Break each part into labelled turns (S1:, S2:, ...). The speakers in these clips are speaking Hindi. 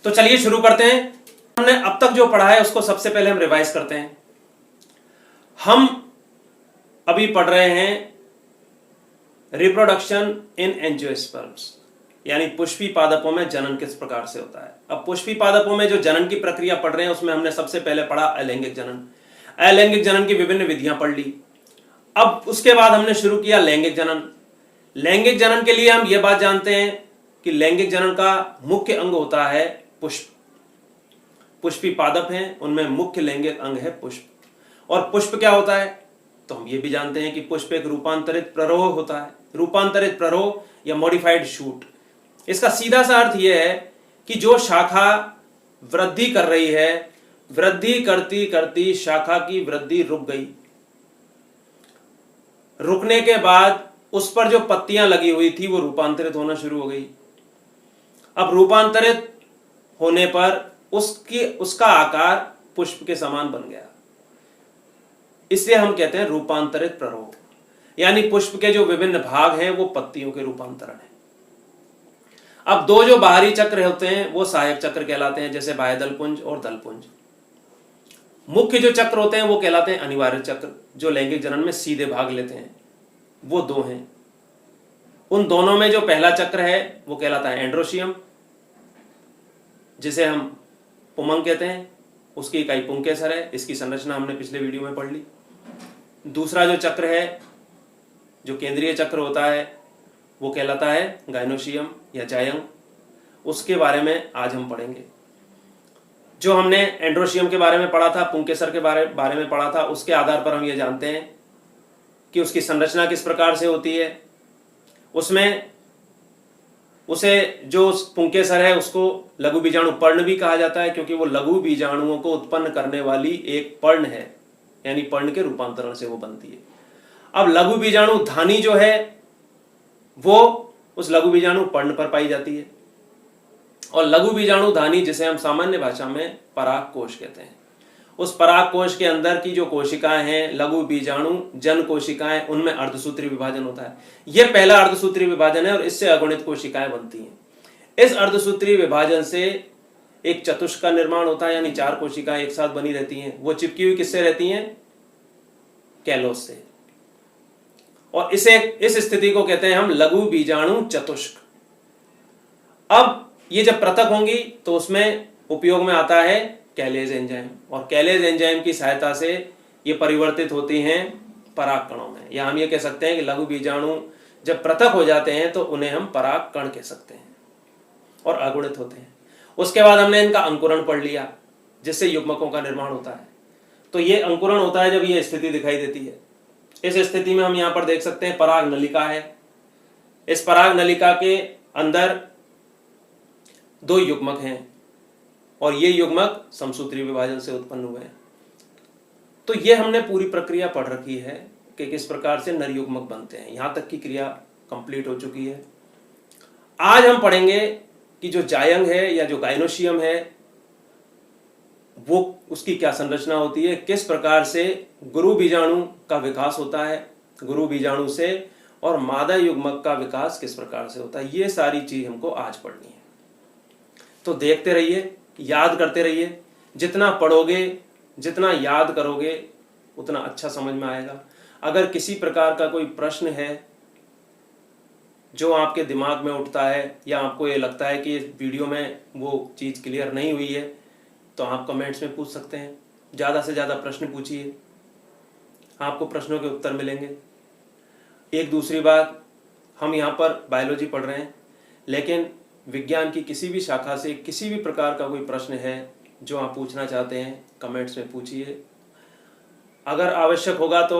S1: तो चलिए शुरू करते हैं। हमने अब तक जो पढ़ा है उसको सबसे पहले हम रिवाइज करते हैं। हम अभी पढ़ रहे हैं रिप्रोडक्शन इन एंजियोस्पर्म्स, यानी पुष्पी पादपों में जनन किस प्रकार से होता है। अब पुष्पी पादपों में जो जनन की प्रक्रिया पढ़ रहे हैं उसमें हमने सबसे पहले पढ़ा अलैंगिक जनन। अलैंगिक जनन की विभिन्न विधियां पढ़ ली। अब उसके बाद हमने शुरू किया लैंगिक जनन। लैंगिक जनन के लिए हम यह बात जानते हैं कि लैंगिक जनन का मुख्य अंग होता है पुष्प। पुष्पी पादप हैं, उनमें मुख्य लैंगिक अंग है पुष्प। और पुष्प क्या होता है, तो हम ये भी जानते हैं कि पुष्प एक रूपांतरित प्ररोह होता है। रूपांतरित प्ररोह या मॉडिफाइड शूट। इसका सीधा सा अर्थ यह है कि जो शाखा वृद्धि कर रही है, वृद्धि करती करती शाखा की वृद्धि रुक गई। रुकने के बाद उस पर जो पत्तियां लगी हुई थी वो रूपांतरित होना शुरू हो गई। अब रूपांतरित होने पर उसका आकार पुष्प के समान बन गया। इसलिए हम कहते हैं रूपांतरित प्ररोह, यानी पुष्प के जो विभिन्न भाग हैं वो पत्तियों के रूपांतरण है। अब दो जो बाहरी चक्र होते हैं वो सहायक चक्र कहलाते हैं, जैसे बाह्यदलपुंज और दलपुंज। मुख्य जो चक्र होते हैं वो कहलाते हैं अनिवार्य चक्र, जो लैंगिक जनन में सीधे भाग लेते हैं। वो दो हैं। उन दोनों में जो पहला चक्र है वो कहलाता है एंड्रोशियम, जिसे हम पुमंग कहते हैं। उसकी इकाई पुंकेसर है। इसकी संरचना हमने पिछले वीडियो में पढ़ ली। दूसरा जो चक्र है, जो केंद्रीय चक्र होता है, वो कहलाता है गायनोशियम या जायंग। उसके बारे में आज हम पढ़ेंगे। जो हमने एंड्रोशियम के बारे में पढ़ा था, पुंकेसर के बारे में पढ़ा था, उसके आधार पर हम ये जानते हैं कि उसकी संरचना किस प्रकार से होती है। उसमें उसे जो पुंकेसर है उसको लघु बीजाणु पर्ण भी कहा जाता है, क्योंकि वो लघु बीजाणुओं को उत्पन्न करने वाली एक पर्ण है, यानी पर्ण के रूपांतरण से वो बनती है। अब लघु बीजाणु धानी जो है वो उस लघु बीजाणु पर्ण पर पाई जाती है। और लघु बीजाणु धानी, जिसे हम सामान्य भाषा में पराग कोश कहते हैं, उस पराग कोश के अंदर की जो कोशिकाएं हैं, लघु बीजाणु जन कोशिकाएं, उनमें अर्धसूत्री विभाजन होता है। यह पहला अर्धसूत्री विभाजन है और इससे अगुणित कोशिकाएं बनती हैं। इस अर्धसूत्री विभाजन से एक चतुष्क का निर्माण होता है, यानी चार कोशिकाएं एक साथ बनी रहती हैं। वो चिपकी हुई किससे रहती हैं? कैलोस से। और इस स्थिति को कहते हैं हम लघु बीजाणु चतुष्क। अब ये जब पृथक होंगी तो उसमें उपयोग में आता है कैलेज एंजाइम, और कैलेज एंजाइम की सहायता से ये परिवर्तित होती हैं पराग कणों में। या हम ये कह सकते हैं कि लघु बीजाणु जब पृथक हो जाते हैं तो उन्हें हम पराग कण कह सकते हैं और अगुणित होते हैं। उसके बाद हमने इनका अंकुरण पढ़ लिया, जिससे युग्मकों का निर्माण होता है। तो ये अंकुरण होता है जब ये स्थिति दिखाई देती है। इस स्थिति में हम यहां पर देख सकते हैं पराग नलिका है। इस पराग नलिका के अंदर दो युग्मक हैं और ये युग्मक समसूत्री विभाजन से उत्पन्न हुए हैं। तो ये हमने पूरी प्रक्रिया पढ़ रखी है कि किस प्रकार से नर युग्मक बनते हैं। यहां तक की क्रिया कंप्लीट हो चुकी है। आज हम पढ़ेंगे कि जो जायंग है या जो गायनोशियम है वो उसकी क्या संरचना होती है, किस प्रकार से गुरु बीजाणु का विकास होता है गुरु बीजाणु से, और मादा युग्मक का विकास किस प्रकार से होता है। ये सारी चीज हमको आज पढ़नी है। तो देखते रहिए, याद करते रहिए। जितना पढ़ोगे, जितना याद करोगे, उतना अच्छा समझ में आएगा। अगर किसी प्रकार का कोई प्रश्न है जो आपके दिमाग में उठता है, या आपको ये लगता है कि इस वीडियो में वो चीज़ क्लियर नहीं हुई है, तो आप कमेंट्स में पूछ सकते हैं। ज़्यादा से ज़्यादा प्रश्न पूछिए, आपको प्रश्नों के उत्तर मिलेंगे। एक दूसरी बात, हम यहाँ पर बायोलॉजी पढ़ रहे हैं, लेकिन विज्ञान की किसी भी शाखा से किसी भी प्रकार का कोई प्रश्न है जो आप पूछना चाहते हैं, कमेंट्स में पूछिए। अगर आवश्यक होगा तो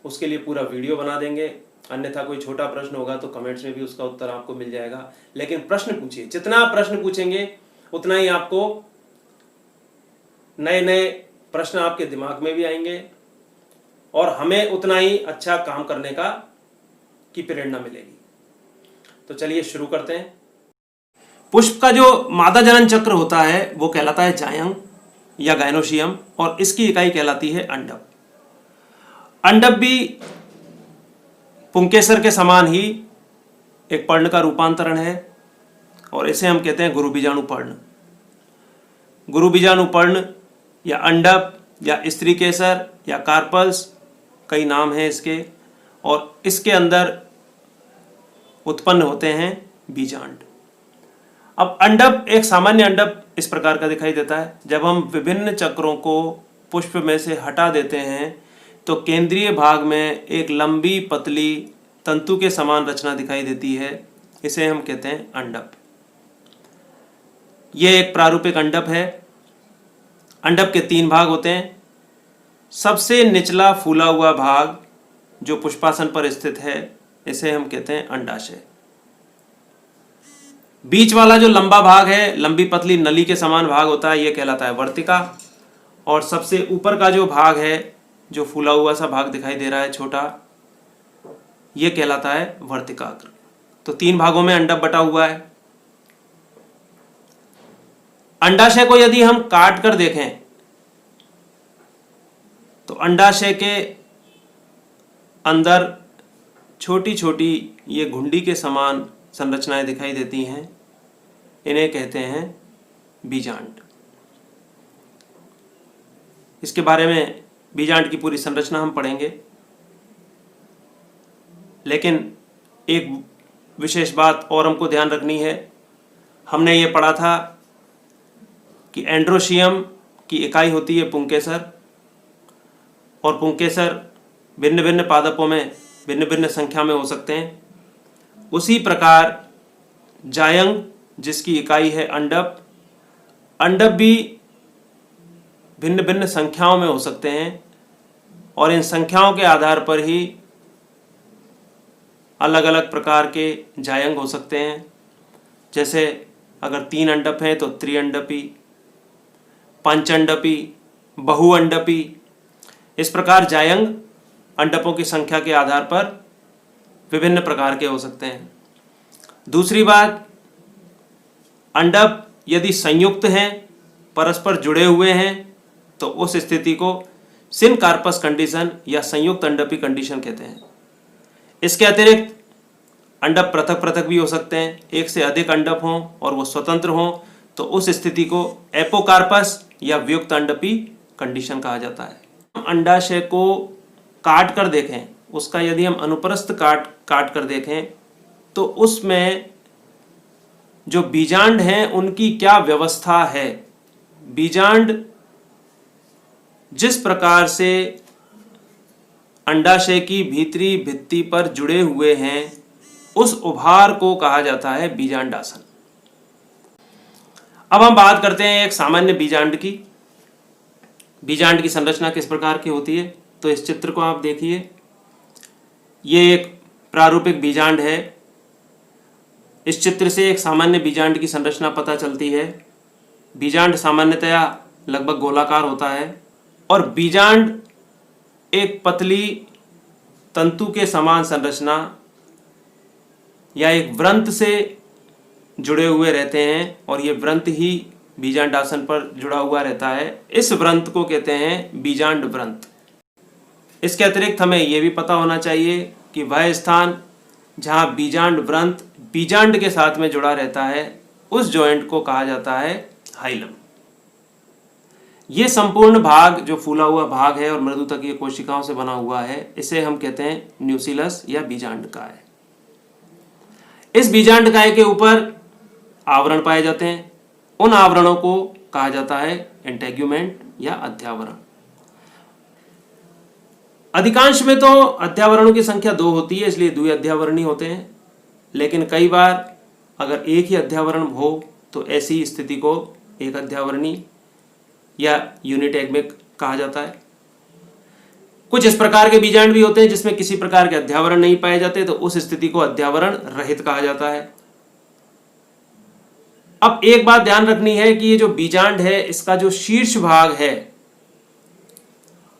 S1: उसके लिए पूरा वीडियो बना देंगे, अन्यथा कोई छोटा प्रश्न होगा तो कमेंट्स में भी उसका उत्तर आपको मिल जाएगा। लेकिन प्रश्न पूछिए। जितना आप प्रश्न पूछेंगे उतना ही आपको नए नए प्रश्न आपके दिमाग में भी आएंगे और हमें उतना ही अच्छा काम करने की प्रेरणा मिलेगी। तो चलिए शुरू करते हैं। पुष्प का जो मादा जनन चक्र होता है वो कहलाता है जायंग या गायनोशियम, और इसकी इकाई कहलाती है अंडक। अंडक भी पुंकेसर के समान ही एक पर्ण का रूपांतरण है और इसे हम कहते हैं गुरु बीजाणु पर्ण। गुरु बीजाणुपर्ण या अंडप या स्त्री केसर या कार्पल्स, कई नाम हैं इसके, और इसके अंदर उत्पन्न होते हैं बीजांड। अब अंडप, एक सामान्य अंडप इस प्रकार का दिखाई देता है। जब हम विभिन्न चक्रों को पुष्प में से हटा देते हैं तो केंद्रीय भाग में एक लंबी पतली तंतु के समान रचना दिखाई देती है, इसे हम कहते हैं अंडप। यह एक प्रारूपिक अंडप है। अंडप के 3 भाग होते हैं। सबसे निचला फूला हुआ भाग जो पुष्पासन पर स्थित है, इसे हम कहते हैं अंडाशय। बीच वाला जो लंबा भाग है, लंबी पतली नली के समान भाग होता है, यह कहलाता है वर्तिका। और सबसे ऊपर का जो भाग है, जो फूला हुआ सा भाग दिखाई दे रहा है छोटा, यह कहलाता है वर्तिकाग्र। तो 3 भागों में अंडप बटा हुआ है। अंडाशय को यदि हम काट कर देखें तो अंडाशय के अंदर छोटी छोटी ये घुंडी के समान संरचनाएं दिखाई देती हैं, इन्हें कहते हैं बीजांड। इसके बारे में बीजांड की पूरी संरचना हम पढ़ेंगे, लेकिन एक विशेष बात और हमको ध्यान रखनी है। हमने ये पढ़ा था कि एंड्रोशियम की इकाई होती है पुंकेसर, और पुंकेसर भिन्न भिन्न पादपों में भिन्न भिन्न संख्या में हो सकते हैं। उसी प्रकार जायंग, जिसकी इकाई है अंडप, अंडप भी भिन्न भिन्न संख्याओं में हो सकते हैं, और इन संख्याओं के आधार पर ही अलग अलग प्रकार के जायंग हो सकते हैं। जैसे अगर 3 अंडप हैं तो त्रिअंडपी, पंचअंडपी, बहुअंडपी। इस प्रकार जायंग अंडपों की संख्या के आधार पर विभिन्न प्रकार के हो सकते हैं। दूसरी बात, अंडप यदि संयुक्त हैं, परस्पर जुड़े हुए हैं, तो उस स्थिति को सिनकार्पस कंडीशन या संयुक्त अंडपी कंडीशन कहते हैं। इसके अतिरिक्त अंडप पृथक पृथक भी हो सकते हैं। एक से अधिक अंडप हों और वो स्वतंत्र हों, तो उस स्थिति को एपोकार्पस या वियुक्त अंडपी कंडीशन कहा जाता है। अंडाशय को काट कर देखें, उसका यदि हम अनुप्रस्थ काट कर देखें, तो उसमें जो बीजांड हैं उनकी क्या व्यवस्था है। बीजांड जिस प्रकार से अंडाशय की भीतरी भित्ति पर जुड़े हुए हैं, उस उभार को कहा जाता है बीजांडासन। अब हम बात करते हैं एक सामान्य बीजांड की। बीजांड की संरचना किस प्रकार की होती है, तो इस चित्र को आप देखिए। ये एक प्रारूपिक बीजांड है। इस चित्र से एक सामान्य बीजांड की संरचना पता चलती है। बीजांड सामान्यतया लगभग गोलाकार होता है, और बीजांड एक पतली तंतु के समान संरचना या एक व्रंत से जुड़े हुए रहते हैं, और ये व्रंत ही बीजांडासन पर जुड़ा हुआ रहता है। इस व्रंत को कहते हैं बीजांड व्रंत। इसके अतिरिक्त हमें यह भी पता होना चाहिए कि वह स्थान जहां बीजांड व्रंत बीजांड के साथ में जुड़ा रहता है, उस जॉइंट को कहा जाता है हाइलम। ये संपूर्ण भाग जो फूला हुआ भाग है और मृदुतकीय कोशिकाओं से बना हुआ है, इसे हम कहते हैं न्यूसिलस या बीजांडकाय। इस बीजांडकाय के ऊपर आवरण पाए जाते हैं। उन आवरणों को कहा जाता है इंटेग्यूमेंट या अध्यावरण। अधिकांश में तो अध्यावरणों की संख्या 2 होती है, इसलिए द्विअध्यावरणी होते हैं। लेकिन कई बार अगर एक ही अध्यावरण हो तो ऐसी स्थिति को एक अध्यावरणी या यूनिटैग्मिक कहा जाता है। कुछ इस प्रकार के बीजांड भी होते हैं जिसमें किसी प्रकार के अध्यावरण नहीं पाए जाते, तो उस स्थिति को अध्यावरण रहित कहा जाता है। अब एक बात ध्यान रखनी है कि ये जो बीजांड है, इसका जो शीर्ष भाग है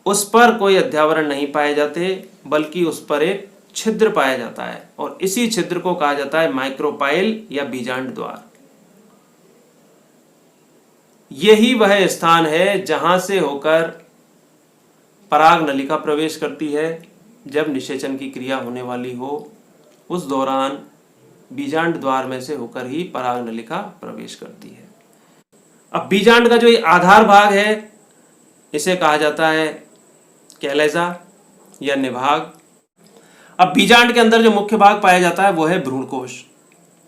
S1: उस पर कोई अध्यावरण नहीं पाए जाते, बल्कि उस पर एक छिद्र पाया जाता है, और इसी छिद्र को कहा जाता है माइक्रोपाइल या बीजांड द्वार। यही वह स्थान है जहां से होकर पराग नलिका प्रवेश करती है। जब निषेचन की क्रिया होने वाली हो, उस दौरान बीजांड द्वार में से होकर ही पराग नलिका प्रवेश करती है। अब बीजांड का जो ये आधार भाग है इसे कहा जाता है कैलेजा या निभाग। अब बीजांड के अंदर जो मुख्य भाग पाया जाता है वो है भ्रूणकोश।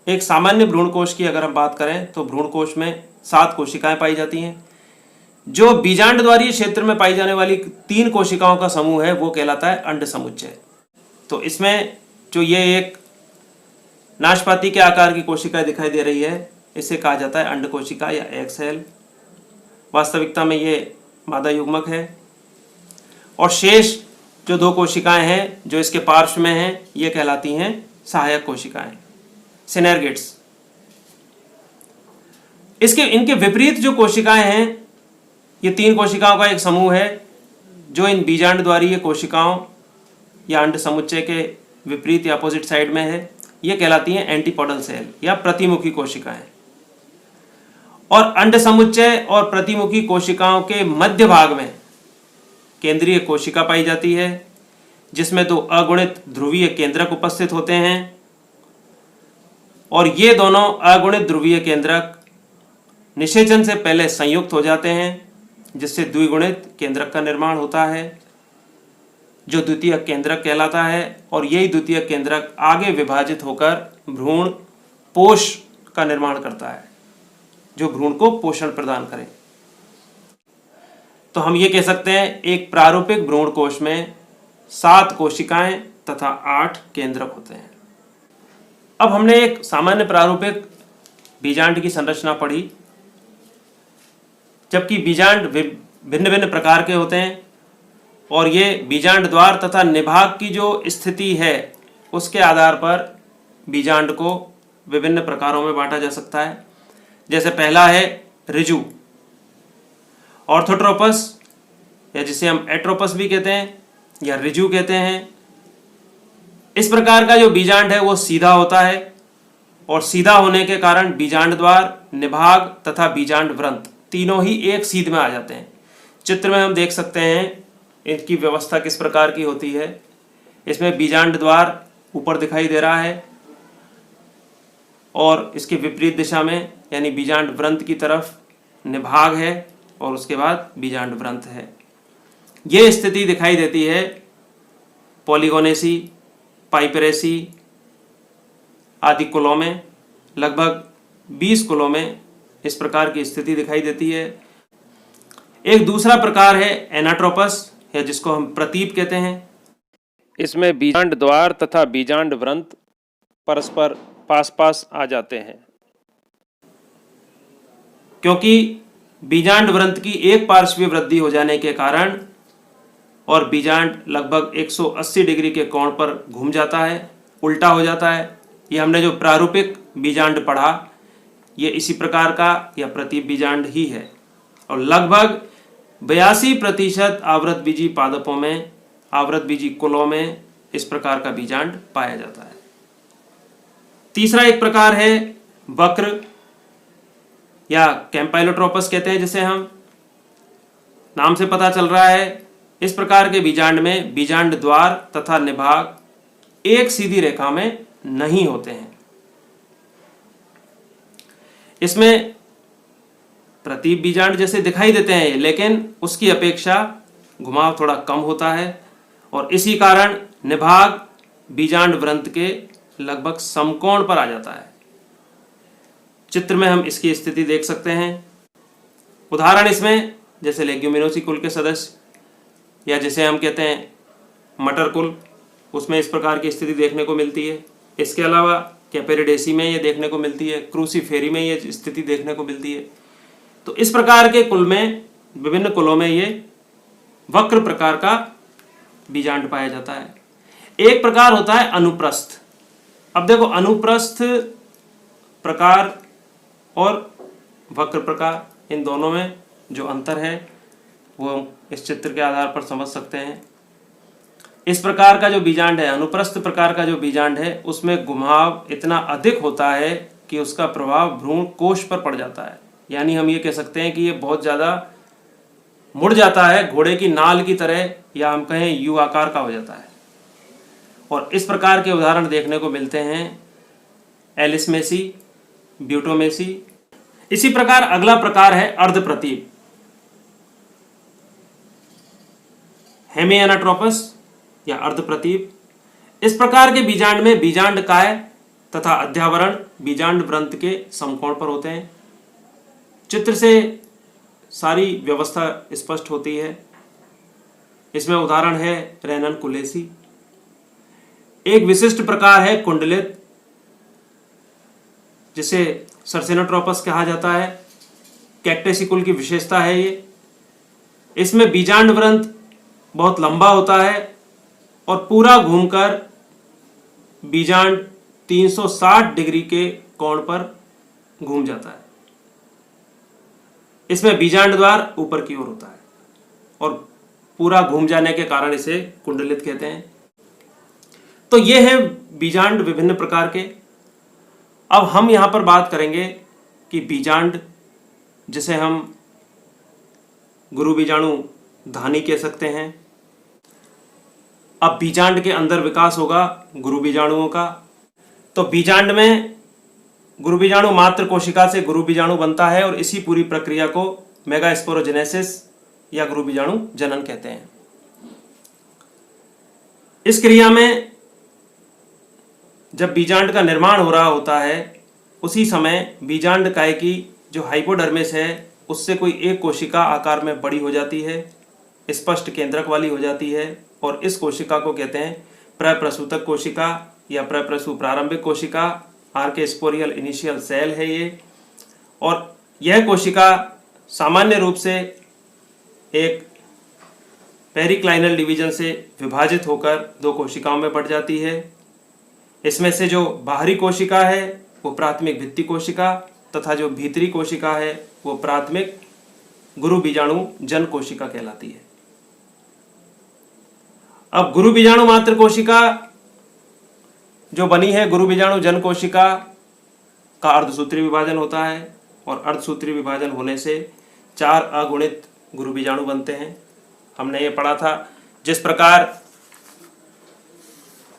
S1: एक सामान्य भ्रूणकोश की अगर हम बात करें तो भ्रूणकोश में 7 कोशिकाएं पाई जाती हैं। जो बीजांड द्वारीय क्षेत्र में पाई जाने वाली 3 कोशिकाओं का समूह है वो कहलाता है अंड समुच्चय। तो इसमें जो ये एक नाशपाती के आकार की कोशिका दिखाई दे रही है इसे कहा जाता है अंड कोशिका या एग सेल। वास्तविकता में ये मादा युग्मक है। और शेष जो 2 कोशिकाएं हैं जो इसके पार्श्व में हैं ये कहलाती हैं सहायक कोशिकाएं, सिनेर्गेट्स। इनके विपरीत जो कोशिकाएं हैं ये 3 कोशिकाओं का एक समूह है जो इन बीजांड द्वारीय कोशिकाओं या अंड समुच्चय के विपरीत या अपोजिट साइड में है। ये कहलाती हैं एंटीपोडल सेल या प्रतिमुखी कोशिकाएं। और अंड समुच्चय और प्रतिमुखी कोशिकाओं के मध्य भाग में केंद्रीय कोशिका पाई जाती है जिसमें 2 अगुणित ध्रुवीय केंद्रक उपस्थित होते हैं। और ये दोनों अगुणित ध्रुवीय केंद्रक निषेचन से पहले संयुक्त हो जाते हैं जिससे द्विगुणित केंद्रक का निर्माण होता है जो द्वितीयक केंद्रक कहलाता है। और यही द्वितीयक केंद्रक आगे विभाजित होकर भ्रूण पोष का निर्माण करता है जो भ्रूण को पोषण प्रदान करे। तो हम ये कह सकते हैं एक प्रारूपिक भ्रूण कोश में 7 कोशिकाएं तथा 8 केंद्रक होते हैं। अब हमने एक सामान्य प्रारूपिक बीजांड की संरचना पढ़ी, जबकि बीजांड भिन्न भिन्न प्रकार के होते हैं और ये बीजांड द्वार तथा निभाग की जो स्थिति है उसके आधार पर बीजांड को विभिन्न प्रकारों में बांटा जा सकता है। जैसे पहला है ऋजु, ऑर्थोट्रोपस या जिसे हम एट्रोपस भी कहते हैं या ऋजु कहते हैं। इस प्रकार का जो बीजांड है वो सीधा होता है और सीधा होने के कारण बीजांड द्वार, निभाग तथा बीजांड व्रंत तीनों ही एक सीध में आ जाते हैं। चित्र में हम देख सकते हैं इनकी व्यवस्था किस प्रकार की होती है। इसमें बीजांड द्वार ऊपर दिखाई दे रहा है और इसके विपरीत दिशा में यानी बीजांड व्रंत की तरफ निभाग है और उसके बाद बीजांड व्रंत है। ये स्थिति दिखाई देती है पॉलीगोनेसी, पाइपरेसी आदि कुलों में। लगभग 20 कुलों में इस प्रकार की स्थिति दिखाई देती है। एक दूसरा प्रकार है एनाट्रोपस या जिसको हम प्रतीप कहते हैं। इसमें बीजांड द्वार तथा बीजांड व्रंत परस्पर पास पास आ जाते हैं। क्योंकि बीजांड व्रंत की एक पार्श्वीय वृद्धि हो जाने के कारण और बीजांड लगभग 180 डिग्री के कोण पर घूम जाता है, उल्टा हो जाता है। ये हमने जो प्रारूपिक बीजांड पढ़ा ये इसी प्रकार का या प्रतीप बीजांड ही है। और लगभग 82% आवृतबीजी पादपों में, आवृतबीजी कुलों में इस प्रकार का बीजांड पाया जाता है। तीसरा एक प्रकार है वक्र या कैम्पाइलोट्रोपस कहते हैं जिसे हम, नाम से पता चल रहा है। इस प्रकार के बीजांड में बीजांड द्वार तथा निभाग एक सीधी रेखा में नहीं होते हैं। इसमें प्रतीप बीजांड जैसे दिखाई देते हैं लेकिन उसकी अपेक्षा घुमाव थोड़ा कम होता है और इसी कारण निभाग बीजांड व्रंत के लगभग समकोण पर आ जाता है। चित्र में हम इसकी स्थिति देख सकते हैं। उदाहरण इसमें जैसे लेग्यूमिनोसी कुल के सदस्य या जिसे हम कहते हैं मटर कुल, उसमें इस प्रकार की स्थिति देखने को मिलती है। इसके अलावा कैपेरिडेसी में ये देखने को मिलती है, क्रूसीफेरी में ये स्थिति देखने को मिलती है। तो इस प्रकार के कुल में, विभिन्न कुलों में ये वक्र प्रकार का बीजांड पाया जाता है। एक प्रकार होता है अनुप्रस्थ। अब देखो अनुप्रस्थ प्रकार और वक्र प्रकार, इन दोनों में जो अंतर है वो इस चित्र के आधार पर समझ सकते हैं। इस प्रकार का जो बीजांड है, अनुप्रस्थ प्रकार का जो बीजांड है, उसमें घुमाव इतना अधिक होता है कि उसका प्रभाव भ्रूण कोश पर पड़ जाता है। यानी हम ये कह सकते हैं कि ये बहुत ज़्यादा मुड़ जाता है, घोड़े की नाल की तरह, या हम कहें यू आकार का हो जाता है। और इस प्रकार के उदाहरण देखने को मिलते हैं एलिसमेसी, ब्यूटोमेसी। इसी प्रकार अगला प्रकार है अर्धप्रतीप, हेमिएनाट्रोपस या अर्धप्रतीप। इस प्रकार के बीजांड में बीजांड काय तथा अध्यावरण बीजांड व्रंत के समकोण पर होते हैं। चित्र से सारी व्यवस्था स्पष्ट होती है। इसमें उदाहरण है रेनन कुलेसी। एक विशिष्ट प्रकार है कुंडलित, जिसे सर्सिनोट्रोपस कहा जाता है। कैक्टेसी कुल की विशेषता है ये। इसमें बीजांड व्रंत बहुत लंबा होता है और पूरा घूमकर बीजांड 360 डिग्री के कोण पर घूम जाता है। इसमें बीजांड द्वार ऊपर की ओर होता है और पूरा घूम जाने के कारण इसे कुंडलित कहते हैं। तो ये है बीजांड विभिन्न प्रकार के। अब हम यहां पर बात करेंगे कि बीजांड, जिसे हम गुरु बीजाणु धानी कह सकते हैं। अब बीजांड के अंदर विकास होगा गुरु बीजाणुओं का। तो बीजांड में गुरु बीजाणु मात्र कोशिका से गुरु बीजाणु बनता है और इसी पूरी प्रक्रिया को मेगास्पोरोजेनेसिस या गुरु बीजाणु जनन कहते हैं। इस क्रिया में जब बीजांड का निर्माण हो रहा होता है, उसी समय बीजांड काय की जो हाइपोडर्मिस है उससे कोई एक कोशिका आकार में बड़ी हो जाती है, स्पष्ट केंद्रक वाली हो जाती है, और इस कोशिका को कहते हैं प्रप्रसूतक कोशिका या प्रप्रसू प्रारंभिक कोशिका। आर्केस्पोरियल इनिशियल सेल है ये। और यह कोशिका सामान्य रूप से एक पेरिक्लाइनल डिवीजन से विभाजित होकर दो कोशिकाओं में बढ़ जाती है। इसमें से जो बाहरी कोशिका है वो प्राथमिक भित्ति कोशिका तथा जो भीतरी कोशिका है वो प्राथमिक गुरु बीजाणु जन कोशिका कहलाती है। अब गुरु बीजाणु मात्र कोशिका जो बनी है, गुरु बीजाणु जन कोशिका का अर्धसूत्री विभाजन होता है और अर्धसूत्री विभाजन होने से 4 अगुणित गुरु बीजाणु बनते हैं। हमने ये पढ़ा था। जिस प्रकार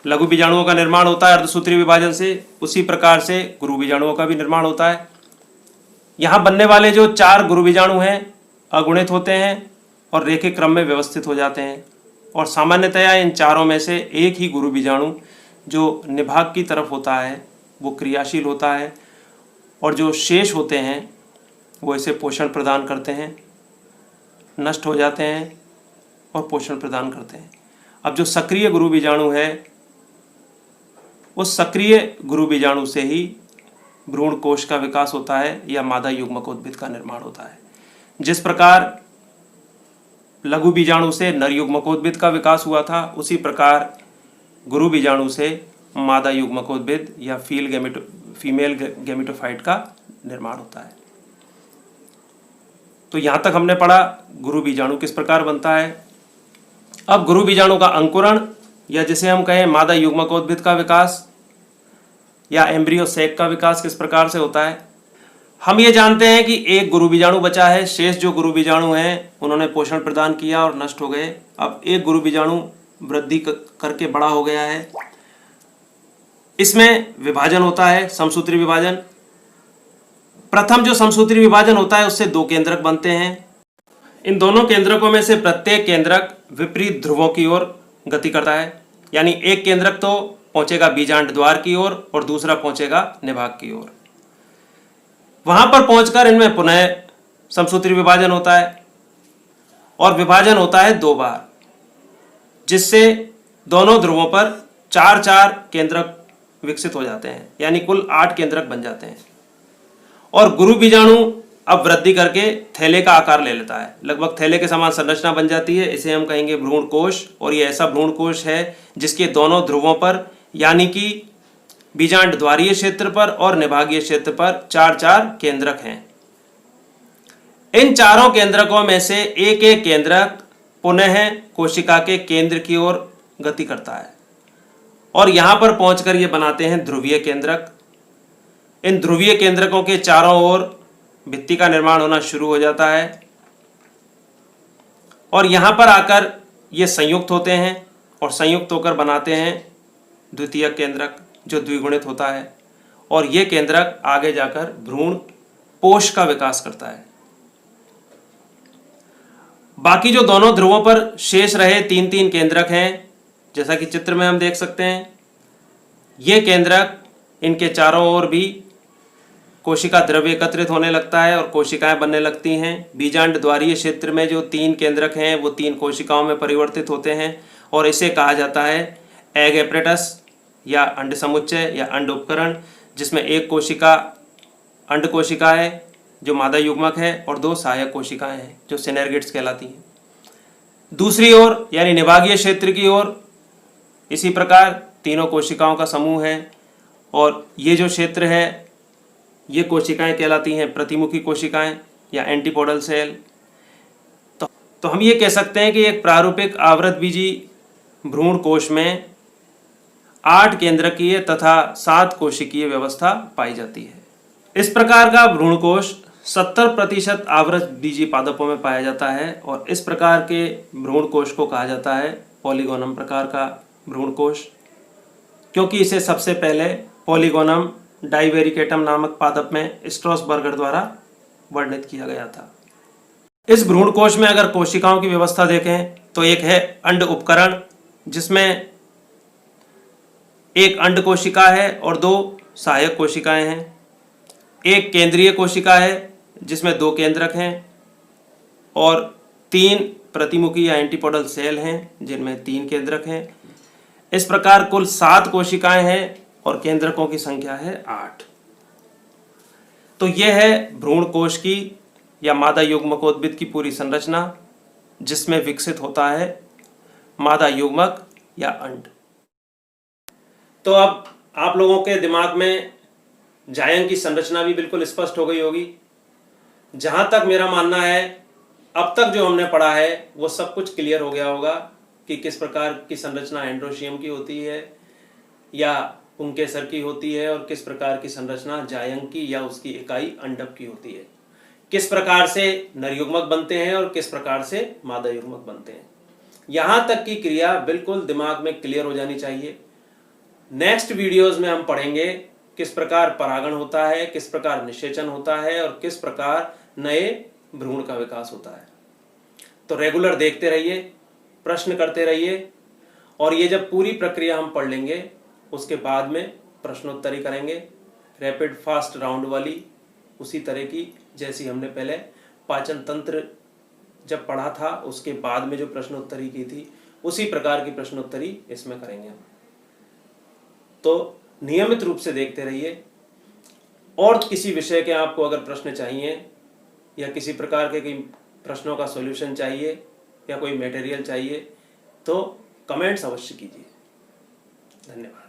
S1: लघु बीजाणुओं का निर्माण होता है अर्धसूत्री विभाजन से, उसी प्रकार से गुरु बीजाणुओं का भी निर्माण होता है। यहाँ बनने वाले जो 4 गुरु बीजाणु हैं अगुणित होते हैं और रेखिक क्रम में व्यवस्थित हो जाते हैं। और सामान्यतया इन चारों में से एक ही गुरु बीजाणु जो निभाग की तरफ होता है वो क्रियाशील होता है, और जो शेष होते हैं वो इसे पोषण प्रदान करते हैं, नष्ट हो जाते हैं और पोषण प्रदान करते हैं। अब जो सक्रिय गुरु बीजाणु है, उस सक्रिय गुरु बीजाणु से ही भ्रूण कोश का विकास होता है या मादा युग्मकोद्भिद का निर्माण होता है। जिस प्रकार लघु बीजाणु से नर युग्मकोद्भिद का विकास हुआ था, उसी प्रकार गुरु बीजाणु से मादा युग्मकोद्भिद या फीमेल गैमेटोफाइट का निर्माण होता है। तो यहां तक हमने पढ़ा गुरु बीजाणु किस प्रकार बनता है। अब गुरु बीजाणु का अंकुरण या जिसे हम कहें मादा युग्मकोद्भिद का विकास या एम्ब्रियो सैक का विकास किस प्रकार से होता है। हम ये जानते हैं कि एक गुरु बीजाणु बचा है, शेष जो गुरु बीजाणु हैं उन्होंने पोषण प्रदान किया और नष्ट हो गए। अब एक गुरु बीजाणु वृद्धि करके बड़ा हो गया है। इसमें विभाजन होता है, समसूत्री विभाजन। प्रथम जो समसूत्री विभाजन होता है उससे 2 केंद्रक बनते हैं। इन दोनों केंद्रकों में से प्रत्येक केंद्रक विपरीत ध्रुवों की ओर गति करता है। यानी एक केंद्रक तो पहुंचेगा बीजांड द्वार की ओर और दूसरा पहुंचेगा निभाग की ओर। वहां पर पहुंचकर इनमें पुनः समसूत्री विभाजन होता है और विभाजन होता है 2 बार, जिससे दोनों ध्रुवों पर 4-4 केंद्रक विकसित हो जाते हैं, यानी कुल 8 केंद्रक बन जाते हैं। और गुरु बीजाणु अब वृद्धि करके थैले का आकार ले लेता है, लगभग थैले के समान संरचना बन जाती है। इसे हम कहेंगे भ्रूण कोश। और ये ऐसा भ्रूण कोश है जिसके दोनों ध्रुवों पर यानी कि बीजांड द्वारीय क्षेत्र पर और निभागीय क्षेत्र पर 4-4 केंद्रक हैं। इन चारों केंद्रकों में से एक एक केंद्रक पुनः कोशिका के केंद्र की ओर गति करता है और यहां पर पहुंचकर ये बनाते हैं ध्रुवीय केंद्रक। इन ध्रुवीय केंद्रकों के चारों ओर भित्ति का निर्माण होना शुरू हो जाता है और यहां पर आकर ये संयुक्त होते हैं और संयुक्त होकर बनाते हैं द्वितीयक केंद्रक जो द्विगुणित होता है। और ये केंद्रक आगे जाकर भ्रूण पोष का विकास करता है। बाकी जो दोनों ध्रुवों पर शेष रहे 3-3 केंद्रक हैं, जैसा कि चित्र में हम देख सकते हैं, ये केंद्रक, इनके चारों ओर भी कोशिका द्रव्य एकत्रित होने लगता है और कोशिकाएं बनने लगती हैं। बीजांड द्वारीय क्षेत्र में जो 3 केंद्रक हैं वो 3 कोशिकाओं में परिवर्तित होते हैं और इसे कहा जाता है एग एपरेटस या अंड समुच्चय या अंड उपकरण, जिसमें एक कोशिका अंड कोशिका है जो मादा युग्मक है और 2 सहायक कोशिकाएं हैं जो सिनेर्गिड्स कहलाती हैं। दूसरी ओर यानी निभागीय क्षेत्र की ओर इसी प्रकार तीनों कोशिकाओं का समूह है और ये जो क्षेत्र है ये कोशिकाएं कहलाती हैं प्रतिमुखी कोशिकाएं या एंटीपोडल सेल। तो हम ये कह सकते हैं कि एक प्रारूपिक आवृतबीजी भ्रूण कोश में 8 केंद्रकीय तथा 7 कोशिकीय व्यवस्था पाई जाती है। इस प्रकार का भ्रूण कोश 70% आवृतबीजी पादपों में पाया जाता है और इस प्रकार के भ्रूण कोश को कहा जाता है पॉलीगोनम प्रकार का भ्रूण कोश, क्योंकि इसे सबसे पहले पॉलीगोनम डाइवेरिकेटम नामक पादप में स्ट्रॉसबर्गर द्वारा वर्णित किया गया था। इस भ्रूण कोश में अगर कोशिकाओं की व्यवस्था देखें तो एक है अंड उपकरण, जिसमें एक अंड कोशिका है और 2 सहायक कोशिकाएं हैं। एक केंद्रीय कोशिका है जिसमें 2 केंद्रक हैं और 3 प्रतिमुखी या एंटीपोडल सेल हैं जिनमें 3 केंद्रक हैं। इस प्रकार कुल 7 कोशिकाएं हैं और केंद्रकों की संख्या है 8। तो यह है भ्रूण कोश की या मादा युग्मकोद्भिद की पूरी संरचना, जिसमें विकसित होता है मादा युग्मक या अंड। तो अब आप लोगों के दिमाग में जायंग की संरचना भी बिल्कुल स्पष्ट हो गई होगी। जहां तक मेरा मानना है अब तक जो हमने पढ़ा है वो सब कुछ क्लियर हो गया होगा कि किस प्रकार की संरचना एंड्रोशियम की होती है या पुंकेसर की होती है और किस प्रकार की संरचना जायंग की या उसकी इकाई अंडक की होती है, किस प्रकार से नरयुग्मक बनते हैं और किस प्रकार से मादा युग्मक बनते हैं। यहां तक की क्रिया बिल्कुल दिमाग में क्लियर हो जानी चाहिए। नेक्स्ट वीडियोस में हम पढ़ेंगे किस प्रकार परागण होता है, किस प्रकार निषेचन होता है और किस प्रकार नए भ्रूण का विकास होता है। तो रेगुलर देखते रहिए, प्रश्न करते रहिए और ये जब पूरी प्रक्रिया हम पढ़ लेंगे उसके बाद में प्रश्नोत्तरी करेंगे, रैपिड फास्ट राउंड वाली, उसी तरह की जैसी हमने पहले पाचन तंत्र जब पढ़ा था उसके बाद में जो प्रश्नोत्तरी की थी उसी प्रकार की प्रश्नोत्तरी इसमें करेंगे हम। तो नियमित रूप से देखते रहिए और किसी विषय के आपको अगर प्रश्न चाहिए या किसी प्रकार के कोई प्रश्नों का सॉल्यूशन चाहिए या कोई मटेरियल चाहिए तो कमेंट्स अवश्य कीजिए। धन्यवाद।